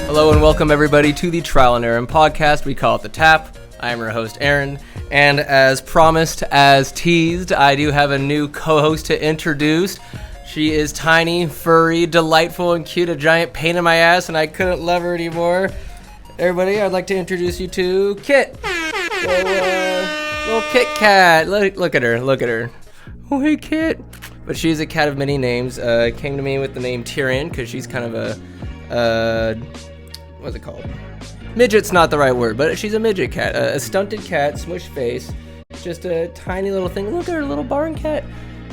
Hello and welcome everybody to the Trial and Error podcast. We call it The Tap. I am your host, Aaron, and as promised, as teased, I do have a new co-host to introduce. She is tiny, furry, delightful, and cute, a giant pain in my ass, and I couldn't love her anymore. Everybody, I'd like to introduce you to Kit. Little Kit Cat. Look at her. Oh, hey, Kit. But she's a cat of many names. Came to me with the name Tyrion because she's kind of a... what's it called? Midget's not the right word, but she's a midget cat. A stunted cat, smushed face. Just a tiny little thing. Look at her, little barn cat.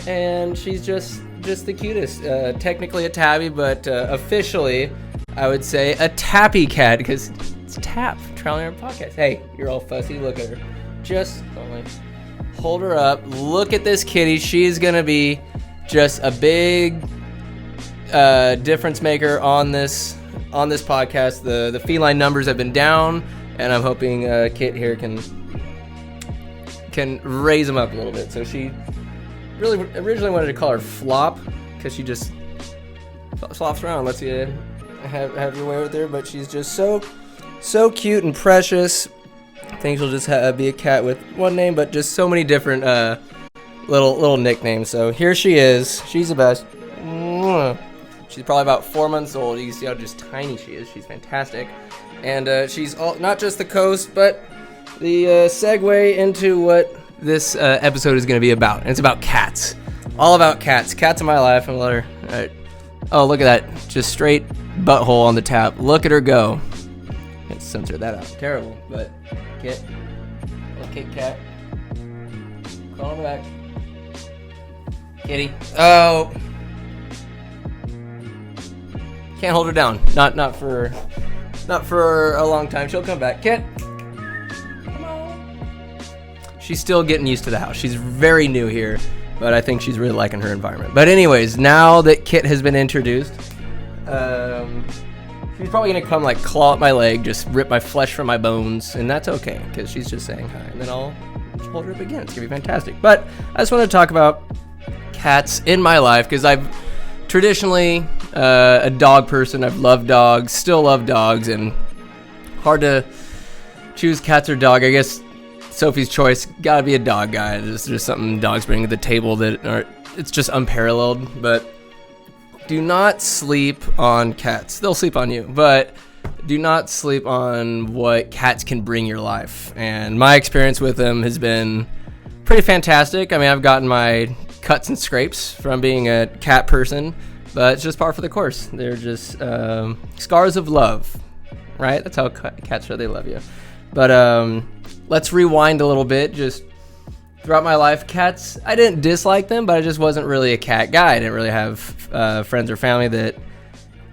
And she's just the cutest. Technically a tabby, but officially, I would say a tappy cat, because it's Tap, Trial and Error podcast. Hey, you're all fussy. Look at her. Just hold her up. Look at this kitty. She's going to be just a big difference maker on this podcast. The feline numbers have been down, and I'm hoping Kit here can raise them up a little bit. So she really originally wanted to call her Flop because she just flops around, lets you have your way with her. But she's just so cute and precious. I think she'll just be a cat with one name, but just so many different little nicknames. So here she is. She's the best. She's probably about 4 months old. You can see how just tiny she is. She's fantastic. And she's not just the coast, but the segue into what this episode is going to be about. And it's about cats. All about cats. Cats in my life. I'm going to let her... All right. Oh, look at that. Just straight butthole on the tap. Look at her go. Can't censor that out. Terrible. But, Kit. Little Kit Cat. Call her back. Kitty. Oh... Can't hold her down. Not for a long time. She'll come back. Kit. Come on. She's still getting used to the house. She's very new here, but I think she's really liking her environment. But anyways, now that Kit has been introduced, she's probably gonna come like claw at my leg, just rip my flesh from my bones, and that's okay because she's just saying hi. And then I'll hold her up again. It's gonna be fantastic. But I just want to talk about cats in my life because I've traditionally a dog person. I've loved dogs, still love dogs, and hard to choose cats or dog. I guess Sophie's choice, gotta be a dog guy. There's just something dogs bring to the table it's just unparalleled. But do not sleep on cats. They'll sleep on you, but do not sleep on what cats can bring your life. And my experience with them has been pretty fantastic. I mean, I've gotten my cuts and scrapes from being a cat person, but it's just par for the course. They're just scars of love, right? That's how cats show they love you. But let's rewind a little bit. Just throughout my life, cats, I didn't dislike them, but I just wasn't really a cat guy. I didn't really have friends or family that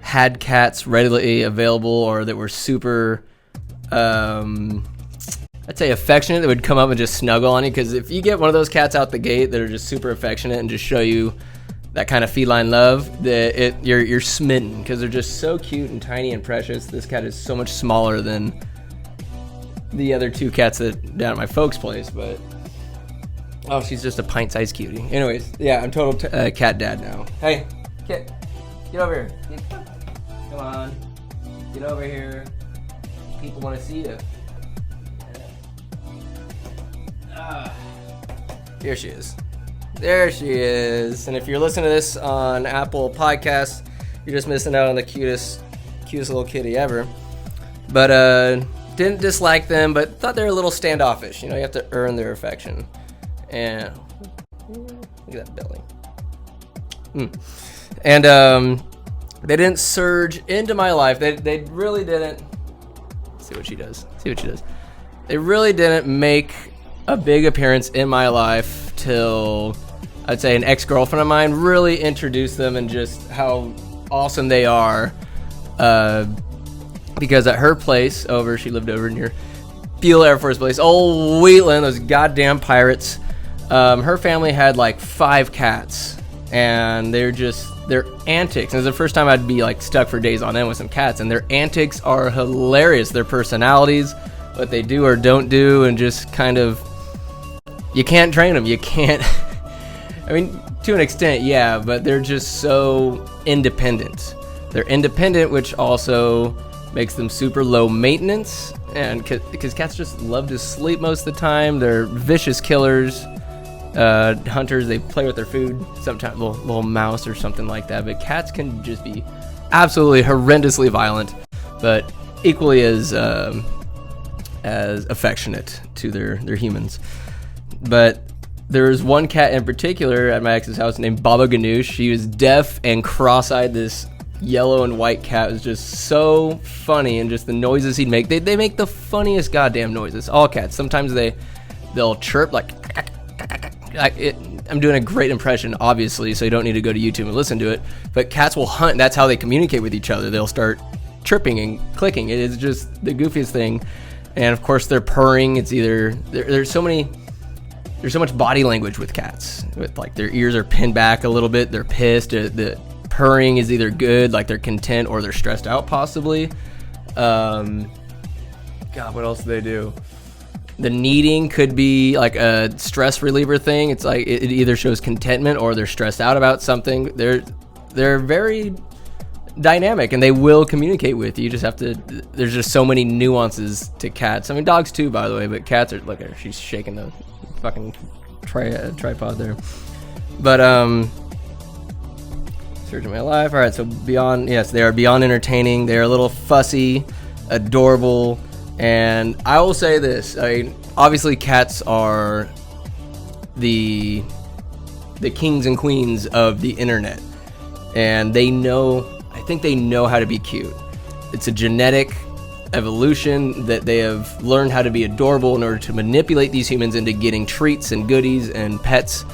had cats readily available or that were super I'd say affectionate, that would come up and just snuggle on you, because if you get one of those cats out the gate that are just super affectionate and just show you that kind of feline love, you're smitten, because they're just so cute and tiny and precious. This cat is so much smaller than the other two cats that down at my folks' place, but oh, she's just a pint-sized cutie. Anyways, yeah, I'm total cat dad now. Hey, Kit, get over here. Come on, get over here. People want to see you. Here she is. There she is. And if you're listening to this on Apple Podcasts, you're just missing out on the cutest little kitty ever. But didn't dislike them, but thought they were a little standoffish. You know, you have to earn their affection. And look at that belly. And they didn't surge into my life. They really didn't. See what she does. They really didn't make a big appearance in my life till, I'd say, an ex-girlfriend of mine really introduced them and just how awesome they are. Because at her place she lived over near Beale Air Force Base, old Wheatland, those goddamn pirates. Her family had like 5 cats, and their antics. And it's the first time I'd be like stuck for days on end with some cats, and their antics are hilarious. Their personalities, what they do or don't do, and just kind of, you can't train them. You can't. I mean, to an extent, yeah, but they're just so independent. They're independent, which also makes them super low maintenance, and because cats just love to sleep most of the time. They're vicious killers, hunters. They play with their food, sometimes little mouse or something like that. But cats can just be absolutely horrendously violent, but equally as affectionate to their humans. But there was one cat in particular at my ex's house named Baba Ganoush. She was deaf and cross-eyed. This yellow and white cat was just so funny, and just the noises he'd make. They make the funniest goddamn noises. All cats. Sometimes they'll chirp like I'm doing a great impression, obviously, so you don't need to go to YouTube and listen to it. But cats will hunt. That's how they communicate with each other. They'll start chirping and clicking. It is just the goofiest thing. And of course, they're purring. It's either there's so much body language with cats. With like their ears are pinned back a little bit. They're pissed. The purring is either good, like they're content, or they're stressed out, possibly. God, what else do they do? The kneading could be like a stress reliever thing. It's like it either shows contentment or they're stressed out about something. They're very dynamic, and they will communicate with you. You just have to. There's just so many nuances to cats. I mean, dogs too, by the way, but cats are. Look at her. She's shaking the fucking tripod there. But searching my life. All right, so beyond. Yes, they are beyond entertaining. They are a little fussy, adorable. And I will say this, I mean, obviously cats are the kings and queens of the internet, and I think they know how to be cute. It's a genetic evolution that they have learned how to be adorable in order to manipulate these humans into getting treats and goodies and pets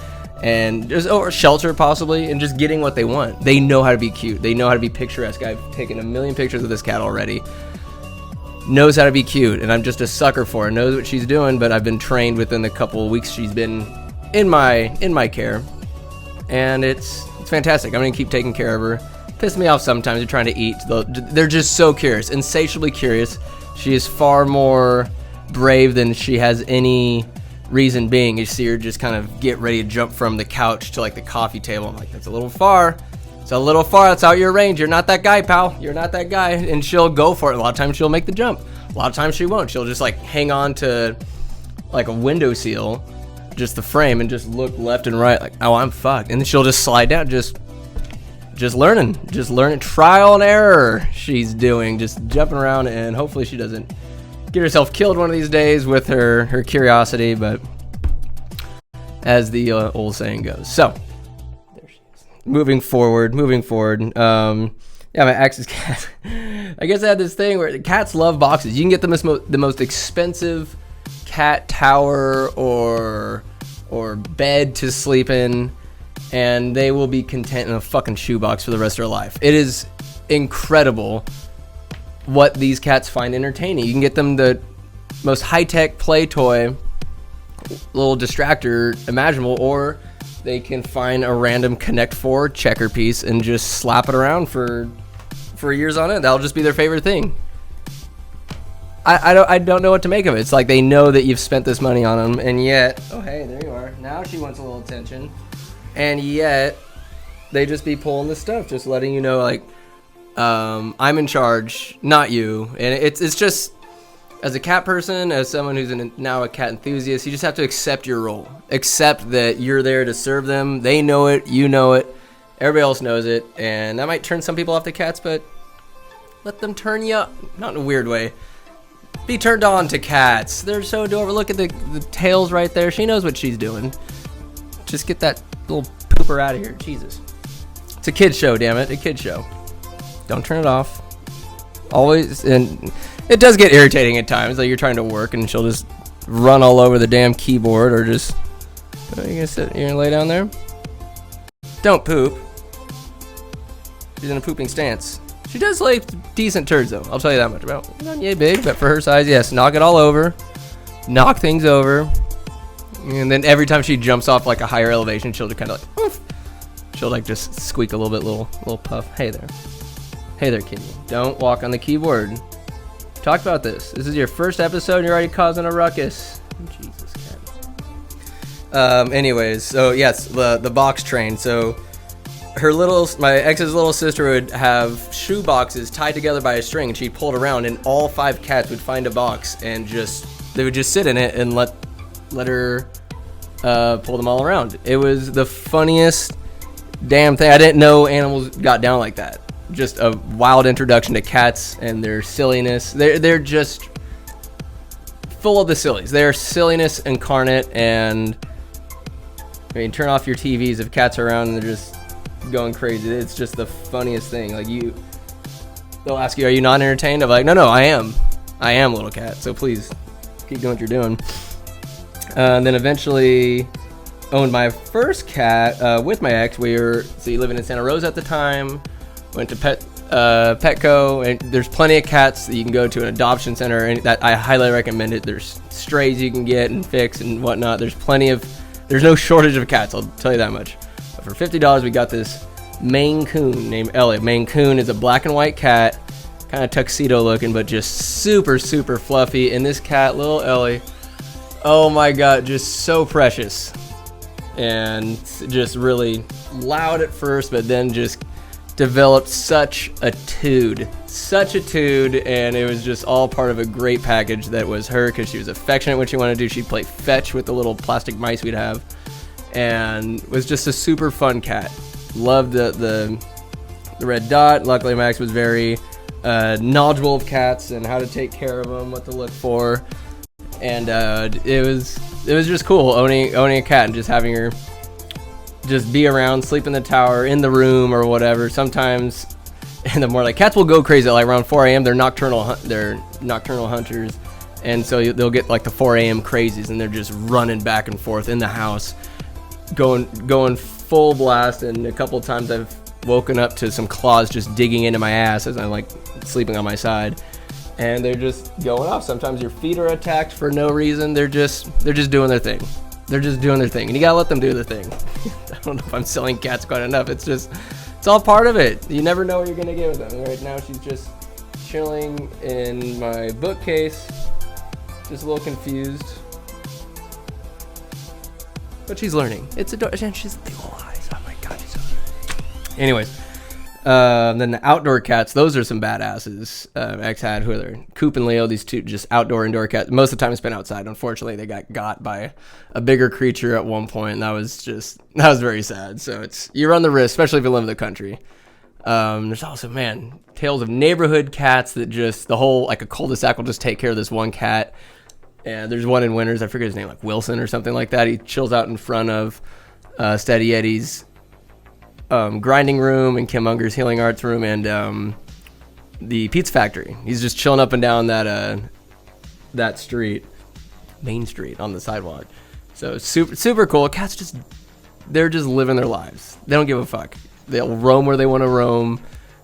and just or shelter possibly, and just getting what they want. They know how to be cute. They know how to be picturesque. I've taken a million pictures of this cat already. Knows how to be cute, and I'm just a sucker for her. Knows what she's doing, but I've been trained within the couple of weeks she's been in my care, and it's fantastic. I'm gonna keep taking care of her. Piss me off sometimes. They're trying to eat. They're just so curious, insatiably curious. She is far more brave than she has any reason being. You see her just kind of get ready to jump from the couch to like the coffee table. I'm like, that's a little far. It's a little far. That's out your range. You're not that guy, pal. You're not that guy. And she'll go for it. A lot of times she'll make the jump. A lot of times she won't. She'll just like hang on to like a window seal, just the frame, and just look left and right like, oh, I'm fucked. And then she'll just slide down. Just learning. Trial and error she's doing. Just jumping around, and hopefully she doesn't get herself killed one of these days with her curiosity. But as the old saying goes. So. Moving forward. Yeah, my ex's cat. I guess I had this thing where cats love boxes. You can get the most expensive cat tower or bed to sleep in, and they will be content in a fucking shoebox for the rest of their life. It is incredible what these cats find entertaining. You can get them the most high-tech play toy, little distractor imaginable, or they can find a random Connect 4 checker piece and just slap it around for years on end. That'll just be their favorite thing. I don't know what to make of it. It's like they know that you've spent this money on them, and yet, oh hey, there you are. Now she wants a little attention, and yet they just be pulling this stuff, just letting you know like, I'm in charge, not you. And it's just. As a cat person, as someone who's now a cat enthusiast, you just have to accept your role. Accept that you're there to serve them. They know it. You know it. Everybody else knows it. And that might turn some people off to cats, but let them turn you up. Not in a weird way. Be turned on to cats. They're so adorable. Look at the tails right there. She knows what she's doing. Just get that little pooper out of here. Jesus. It's a kid's show, damn it. A kid's show. Don't turn it off. Always... and. It does get irritating at times, like you're trying to work and she'll just run all over the damn keyboard, or just, are you gonna sit, you're gonna lay down there? Don't poop. She's in a pooping stance. She does lay decent turds though, I'll tell you that much. About not yay big, but for her size, yes, knock it all over, knock things over, and then every time she jumps off like a higher elevation, she'll just kind of like, oof, she'll like just squeak a little bit, little puff. Hey there, kitty. Don't walk on the keyboard. Talk about this. This is your first episode and you're already causing a ruckus. Jesus, cat. Anyways, so yes, the box train. So my ex's little sister would have shoe boxes tied together by a string, and she'd pull it around, and all 5 cats would find a box and they would just sit in it and let her pull them all around. It was the funniest damn thing. I didn't know animals got down like that. Just a wild introduction to cats and their silliness. They're just full of the sillies. They're silliness incarnate, and I mean, turn off your TVs if cats are around and they're just going crazy. It's just the funniest thing. Like, they'll ask you, are you not entertained? I'm like, no, I am little cat, so please keep doing what you're doing. And then eventually owned my first cat with my ex. We were living in Santa Rosa at the time. Went to Petco, and there's plenty of cats that you can go to an adoption center, and that I highly recommend it. There's strays you can get and fix and whatnot. There's no shortage of cats, I'll tell you that much. But for $50, we got this Maine Coon named Ellie. Maine Coon is a black and white cat, kind of tuxedo looking, but just super, super fluffy. And this cat, little Ellie, oh my God, just so precious. And just really loud at first, but then just developed such a tude, and it was just all part of a great package that was her, because she was affectionate when she wanted to do. She'd play fetch with the little plastic mice we'd have, and was just a super fun cat. Loved the red dot. Luckily, Max was very knowledgeable of cats and how to take care of them, what to look for, and it was just cool owning a cat and just having her just be around, sleep in the tower, in the room, or whatever. Sometimes in the morning, like, cats will go crazy. Like around 4 a.m., they're nocturnal hunters, and so they'll get like the 4 a.m. crazies, and they're just running back and forth in the house, going full blast. And a couple of times I've woken up to some claws just digging into my ass as I'm like sleeping on my side, and they're just going off. Sometimes your feet are attacked for no reason. They're just doing their thing. They're just doing their thing, and you gotta let them do their thing. I don't know if I'm selling cats quite enough. It's all part of it. You never know what you're gonna get with them. Right now, she's just chilling in my bookcase, just a little confused, but she's learning. It's adorable, and she's little eyes. Oh my God, she's so cute. Anyways, then the outdoor cats, those are some badasses. X had, who are they? Coop and Leo, these two just indoor cats. Most of the time it's been outside. Unfortunately, they got by a bigger creature at one point, and that was very sad. So you run the risk, especially if you live in the country. There's also, tales of neighborhood cats that just, the whole, like a cul-de-sac will just take care of this one cat. And there's one in Winters, I forget his name, like Wilson or something like that. He chills out in front of Steady Eddie's grinding room and Kim Unger's healing arts room, and the pizza factory. He's just chilling up and down that street, Main Street, on the sidewalk. So super cool. Cats they're just living their lives. They don't give a fuck. They'll roam where they want to roam,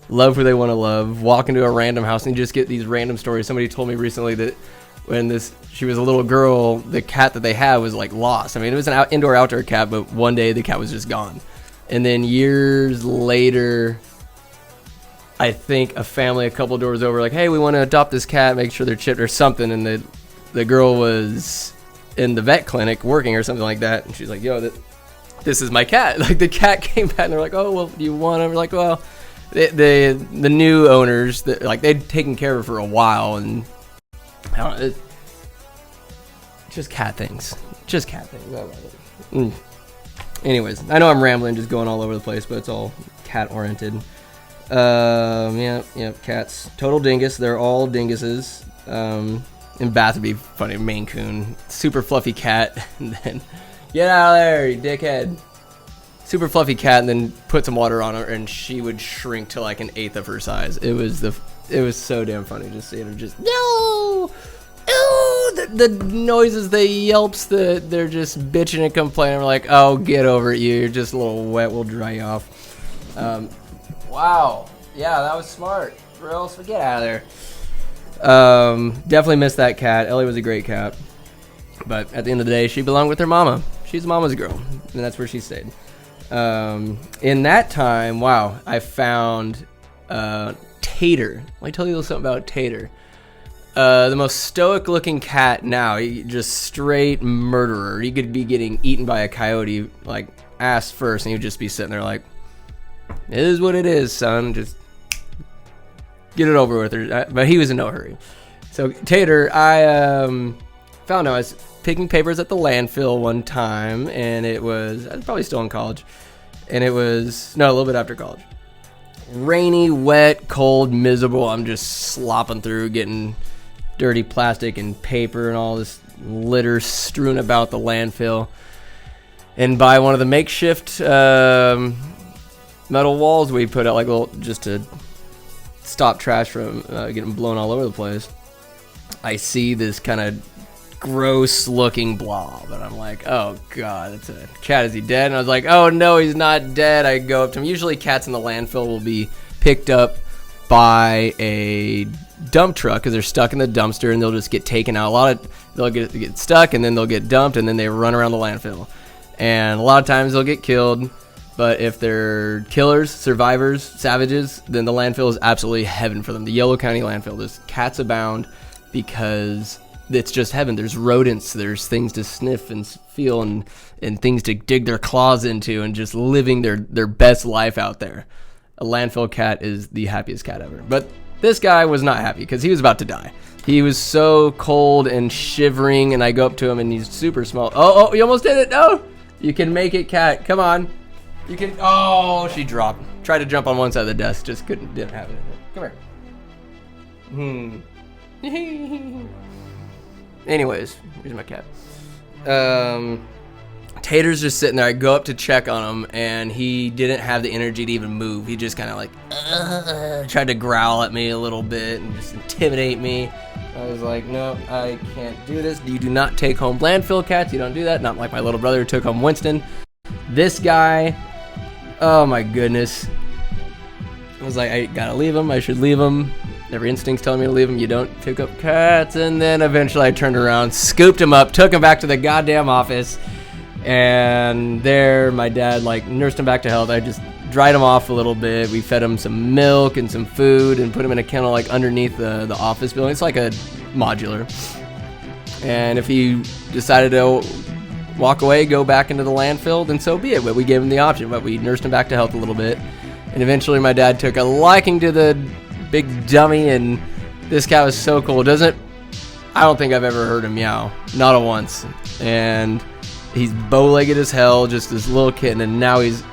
love who they want to love, walk into a random house, and you just get these random stories. Somebody told me recently that when she was a little girl, the cat that they had was like lost. I mean, it was an indoor-outdoor cat, but one day the cat was just gone. And then years later, I think a family a couple doors over, like, hey, we want to adopt this cat, make sure they're chipped or something. And the girl was in the vet clinic working or something like that. And she's like, yo, this is my cat. Like, the cat came back and they're like, oh, well, do you want him? We're like, well, the new owners, they'd taken care of her for a while. And I don't know, just cat things. Just cat things. I love it. Anyways, I know I'm rambling, just going all over the place, but it's all cat-oriented. Cats. Total dingus. They're all dinguses. In Bath would be funny. Maine Coon. Super fluffy cat. And then, get out of there, you dickhead. Super fluffy cat, and then put some water on her, and she would shrink to like an eighth of her size. It was so damn funny just seeing her just, no! Ooh, the noises, the yelps, they're just bitching and complaining. We're like, oh, get over it, you're just a little wet, we'll dry you off. Wow, yeah, that was smart. Or else, get out of there. Definitely missed that cat. Ellie was a great cat, but at the end of the day, she belonged with her mama. She's mama's girl, and that's where she stayed. In that time, wow, I found Tater. Let me tell you a little something about Tater. The most stoic looking cat now. He just straight murderer. He could be getting eaten by a coyote, like ass first, and he would just be sitting there like, it is what it is, son. Just get it over with. But he was in no hurry. So Tater, I found out I was picking papers at the landfill one time, and I was probably still in college, and it was, no, a little bit after college. Rainy, wet, cold, miserable. I'm just slopping through, getting dirty plastic and paper and all this litter strewn about the landfill. And by one of the makeshift metal walls we put out, like little, just to stop trash from getting blown all over the place, I see this kind of gross looking blob, and I'm like, oh god, it's a cat. Is he dead? And I was like, oh no, he's not dead. I go up to him. Usually cats in the landfill will be picked up by a dump truck because they're stuck in the dumpster, and they'll just get taken out. They'll get stuck, and then they'll get dumped, and then they run around the landfill, and a lot of times they'll get killed. But if they're killers, survivors, savages, then the landfill is absolutely heaven for them. The Yolo County landfill, there's cats abound because it's just heaven. There's rodents, there's things to sniff and feel, and things to dig their claws into, and just living their best life out there. A landfill cat is the happiest cat ever. But this guy was not happy because he was about to die. He was so cold and shivering, and I go up to him, and he's super small. Oh, you almost did it. No, you can make it, cat. Come on. You can. Oh, she dropped. Tried to jump on one side of the desk, just didn't have it. Come here. Anyways, here's my cat. Tater's just sitting there. I go up to check on him, and he didn't have the energy to even move. He just kind of like tried to growl at me a little bit and just intimidate me. I was like, no, I can't do this. You do not take home landfill cats. You don't do that. Not like my little brother who took home Winston. This guy, oh my goodness. I was like, I gotta leave him. I should leave him. Every instinct's telling me to leave him. You don't pick up cats. And then eventually I turned around, scooped him up, took him back to the goddamn office. And there, my dad like nursed him back to health. I just dried him off a little bit. We fed him some milk and some food and put him in a kennel like underneath the office building. It's like a modular. And if he decided to walk away, go back into the landfill, then so be it. But we gave him the option. But we nursed him back to health a little bit. And eventually my dad took a liking to the big dummy, and this cat was so cool. I don't think I've ever heard him meow. Not a once. And he's bow-legged as hell, just this little kitten, and now he's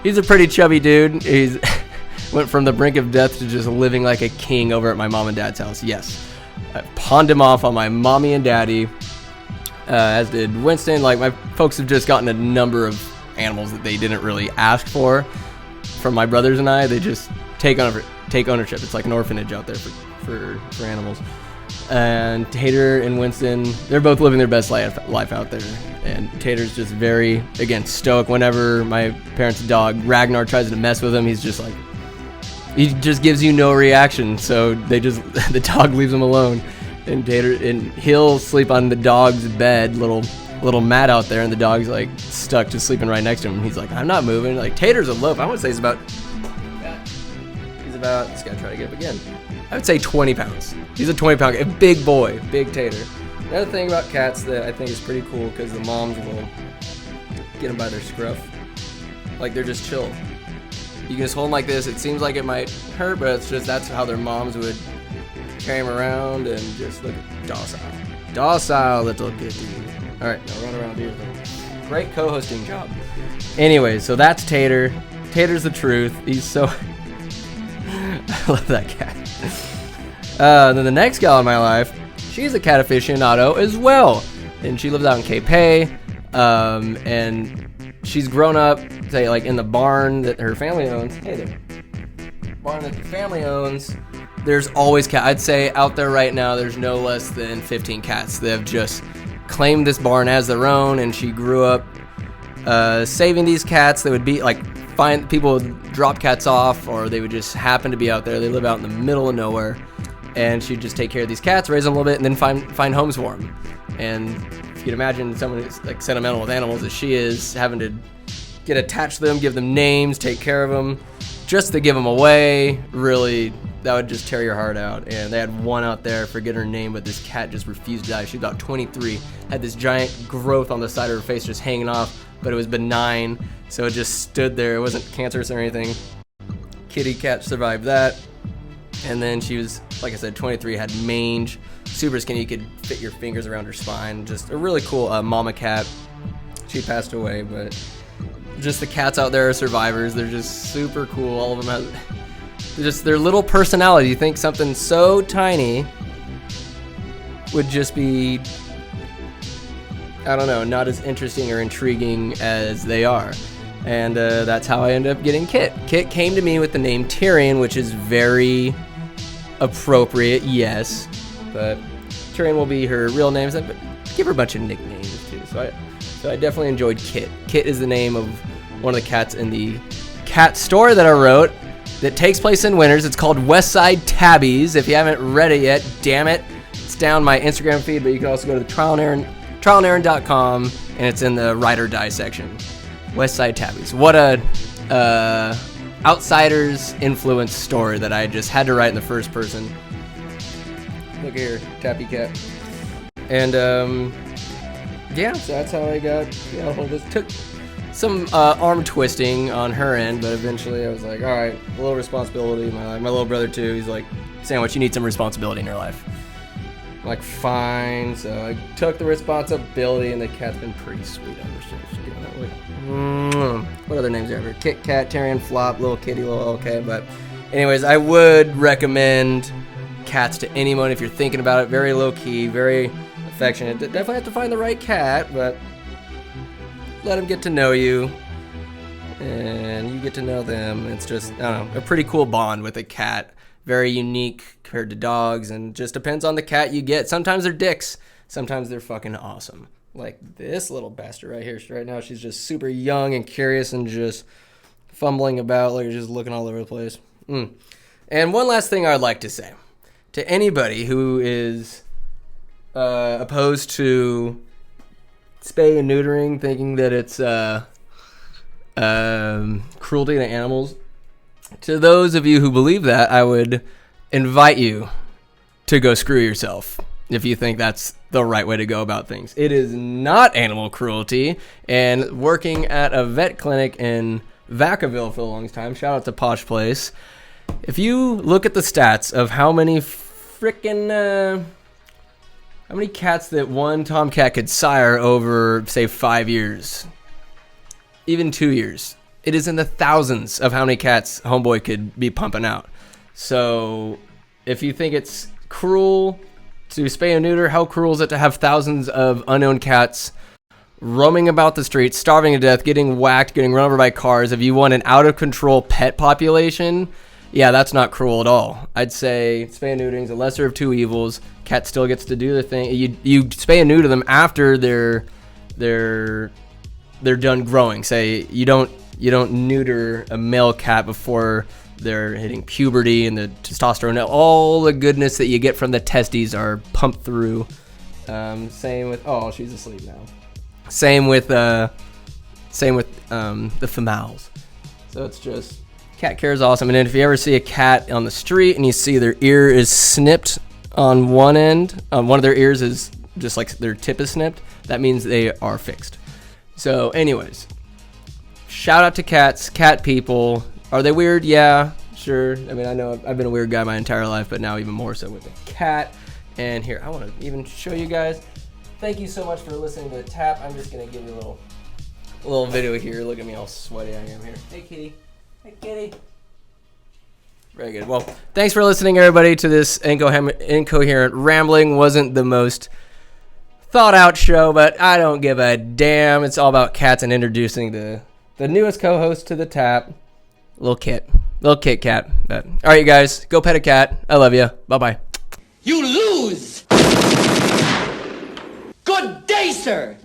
a pretty chubby dude. He's went from the brink of death to just living like a king over at my mom and dad's house. Yes. I pawned him off on my mommy and daddy, as did Winston. Like, my folks have just gotten a number of animals that they didn't really ask for from my brothers and I. They just take ownership. It's like an orphanage out there for animals. And Tater and Winston, they're both living their best life out there. And Tater's just very, again, stoic. Whenever my parents' dog Ragnar tries to mess with him, he's just like, he just gives you no reaction. So the dog leaves him alone. And he'll sleep on the dog's bed, little mat out there, and the dog's like stuck just sleeping right next to him. He's like, I'm not moving. Like, Tater's a loaf. I want to say he's about, this guy try to get up again. I would say 20 pounds. He's a 20-pound, a big boy, big Tater. Another thing about cats that I think is pretty cool, because the moms will get them by their scruff. Like, they're just chill. You can just hold them like this. It seems like it might hurt, but it's just, that's how their moms would carry them around, and just look docile. Docile little kitty. All right, now run around here. Great co-hosting job. Anyway, so that's Tater. Tater's the truth. He's so... I love that cat. Then the next gal in my life, she's a cat aficionado as well, and she lives out in Cape Hay, and she's grown up, say, like in the barn that her family owns. Hey there. Barn that the family owns. There's always cat. I'd say out there right now, there's no less than 15 cats that have just claimed this barn as their own, and she grew up saving these cats. They would be like, people would drop cats off, or they would just happen to be out there. They live out in the middle of nowhere, and she'd just take care of these cats, raise them a little bit, and then find homes for them. And if you could imagine someone who's like sentimental with animals as she is, having to get attached to them, give them names, take care of them. Just to give them away, really, that would just tear your heart out. And they had one out there, forget her name, but this cat just refused to die. She was about 23, had this giant growth on the side of her face just hanging off, but it was benign, so it just stood there. It wasn't cancerous or anything. Kitty cat survived that. And then she was, like I said, 23, had mange, super skinny. You could fit your fingers around her spine. Just a really cool mama cat. She passed away, but just the cats out there are survivors. They're just super cool. All of them have just their little personality. You think something so tiny would just be, I don't know, not as interesting or intriguing as they are. And that's how I ended up getting Kit. Kit came to me with the name Tyrion, which is very appropriate, yes. But Tyrion will be her real name, but give her a bunch of nicknames too. So I definitely enjoyed Kit. Kit is the name of one of the cats in the cat story that I wrote that takes place in winters. It's called Westside Tabbies. If you haven't read it yet, damn it. It's down my Instagram feed, but you can also go to the trialandaaron.com, and it's in the Ride or Die section. Westside Tabbies. What a outsider's influence story that I just had to write in the first person. Look here, Tappy Cat. And yeah, so that's how I got, this took some arm twisting on her end, but eventually I was like, all right, a little responsibility. My little brother too, he's like, Sandwich, you need some responsibility in your life. I'm like, fine. So I took the responsibility, and the cat's been pretty sweet ever since. What other names are there? Kit Kat, Tyrion, Flop, Little Kitty, Little okay. But anyways, I would recommend cats to anyone if you're thinking about it. Very low key, very affectionate. Definitely have to find the right cat, but let them get to know you, and you get to know them. It's just, I don't know, a pretty cool bond with a cat. Very unique compared to dogs, and just depends on the cat you get. Sometimes they're dicks. Sometimes they're fucking awesome. Like this little bastard right here. Right now, she's just super young and curious and just fumbling about, like just looking all over the place. And one last thing I'd like to say to anybody who is opposed to spay and neutering, thinking that it's cruelty to animals. To those of you who believe that, I would invite you to go screw yourself if you think that's the right way to go about things. It is not animal cruelty, and working at a vet clinic in Vacaville for the longest time, shout out to Posh Place, if you look at the stats of how many cats that one tomcat could sire over, say, 5 years, even 2 years, it is in the thousands of how many cats homeboy could be pumping out. So if you think it's cruel to spay and neuter, how cruel is it to have thousands of unknown cats roaming about the streets, starving to death, getting whacked, getting run over by cars? If you want an out-of-control pet population, yeah, that's not cruel at all. I'd say spay and neutering is a lesser of two evils. Cat still gets to do the thing. You spay and neuter them after they're done growing. Say you don't neuter a male cat before they're hitting puberty and the testosterone, all the goodness that you get from the testes are pumped through. Same with, oh, she's asleep now. Same with the females. So it's just, cat care is awesome. And then if you ever see a cat on the street and you see their ear is snipped on one end, one of their ears is just like their tip is snipped, that means they are fixed. So anyways, shout out to cats, cat people. Are they weird? Yeah, sure. I mean, I know I've been a weird guy my entire life, but now even more so with a cat. And here, I want to even show you guys. Thank you so much for listening to the tap. I'm just going to give you a little video here. Look at me all sweaty I am here. Hey, kitty. Hey, kitty. Very good. Well, thanks for listening, everybody, to this incoherent rambling. Wasn't the most thought out show, but I don't give a damn. It's all about cats and introducing the newest co-host to the tap, Little Kit Cat. But, all right, you guys, go pet a cat. I love you. Bye-bye. You lose! Good day, sir!